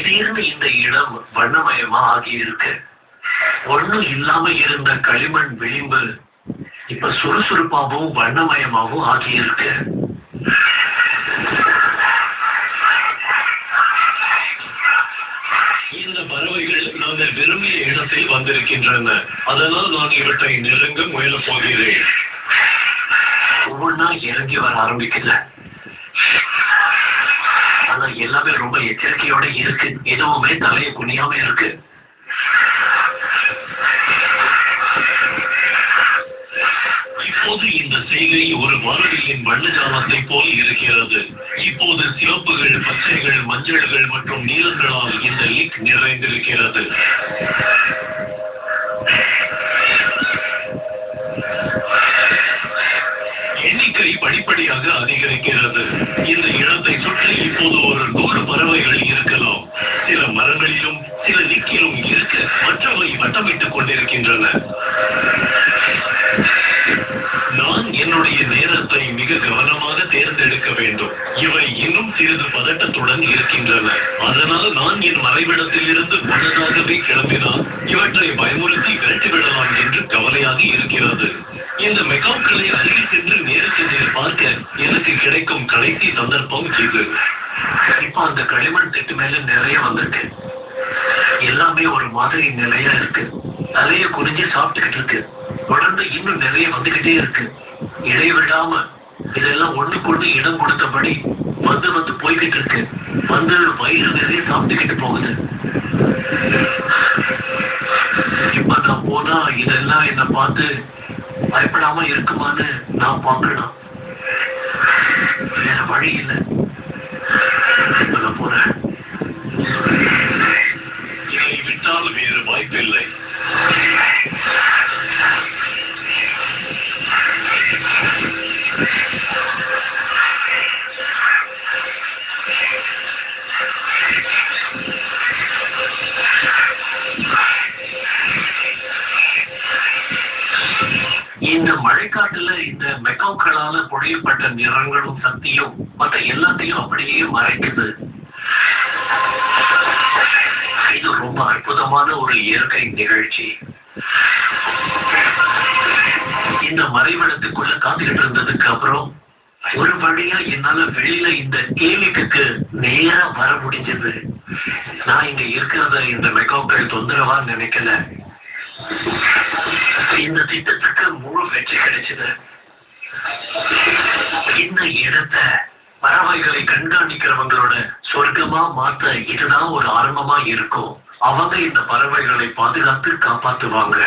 திடீர்னு இந்த இடம் வண்ணமயமா ஆகியிருக்கு. ஒண்ணும் இல்லாம இருந்த களிமண் விளிம்பு இப்ப சுறுசுறுப்பாகவும் வண்ணமயமாகவும் ஆகியிருக்கு. இந்த பறவைகள் நாங்கள் விரும்பிய இடத்தில் வந்திருக்கின்றன. அதனால் நான் இவற்றை நெருங்க முயல போகிறேன். ஒவ்வொன்னா இறங்கி வர ஆரம்பிக்கல. ஆனா எல்லாமே ரொம்ப எச்சரிக்கையோட இருக்கு. எதுவுமே தலையை குனியாம இருக்கு. இப்போது இந்த செய்கை ஒரு வானொலியின் வண்ணஜாலத்தை போல் இருக்கிறது. இப்போது சிவப்புகள், பச்சைகள், மஞ்சள்கள் மற்றும் நீலங்களால் இந்த லிக் நிறைந்திருக்கிறது. எண்ணிக்கை படிப்படியாக அதிகரிக்கிறது. இந்த இடத்தை சுற்றி இப்போது ஒரு 100 பறவைகள் இருக்கலாம். சில மரங்களிலும் சில லிக்கிலும் இருக்க மற்றவை வட்டமிட்டுக் கொண்டிருக்கின்றன. நான் என்னுடைய நேரத்தை மிக கவனமாக தேர்ந்தெடுக்க வேண்டும். இவை இன்னும் சிறிது பதட்டத்துடன் இருக்கின்றன. அதனால் நான் என் மறைவிடத்தில் இருந்து முன்னதாகவே கிளம்பினால் இவற்றை பயமுறுத்தி விரட்டிவிடலாம் என்று கவலையாக இருக்கிறது. இந்த மெகாக்களை அருகில் சென்று நேருக்கு நேர் பார்க்க எனக்கு கிடைக்கும் கடைசி சந்தர்ப்பம் இது. இப்ப அந்த களிமண் திட்டு மேல நிறைய வந்துட்டு எல்லாமே ஒரு மாதிரி நிலையா இருக்கு. தலைய குறிஞ்சு சாப்பிட்டுக்கிட்டு இருக்கு. தொடர்ந்து இன்னும் நிறைய வந்துகிட்டே இருக்கு. இடைவிடாம இதெல்லாம் ஒண்ணுக்கொண்டு இடம் கொடுத்தபடி வந்து போய்கிட்டு இருக்கு. வந்து வயிறு நிறைய சாப்பிட்டுக்கிட்டு போகுது. இப்ப நான் போனா இதெல்லாம் என்ன பார்த்து பயப்படாம இருக்குமான்னு நான் பார்க்கணும். வேற வழி இல்லை. இப்ப நான் போறேன். இதை விட்டால் வேறு வாய்ப்பில்லை. இந்த மழைக்காட்டுல இந்த மெக்காக்களால பொழியப்பட்ட நிறங்களும் சக்தியும் மற்ற எல்லாத்தையும் அப்படியே மறைக்குது. இது ரொம்ப அற்புதமான ஒரு இயற்கை நிகழ்ச்சி. இந்த மறைவிடத்துக்குள்ள காத்துக்கிட்டு இருந்ததுக்கு அப்புறம் ஒரு வழியா என்னால வெளியில இந்த கேலிக்கு நேரா வர முடிஞ்சது. நான் இங்க இருக்கிறத இந்த மெக்காக்கள் தொந்தரவா நினைக்கல. இந்த திட்டத்துக்கு முழு வெற்றி கிடைச்சது. இந்த இடத்தை பறவைகளை கண்காணிக்கிறவங்களோட சொர்க்கமா மாத்த இதுதான் ஒரு ஆரம்பமா இருக்கும். அவங்க இந்த பறவைகளை பாதுகாத்து காப்பாத்துவாங்க.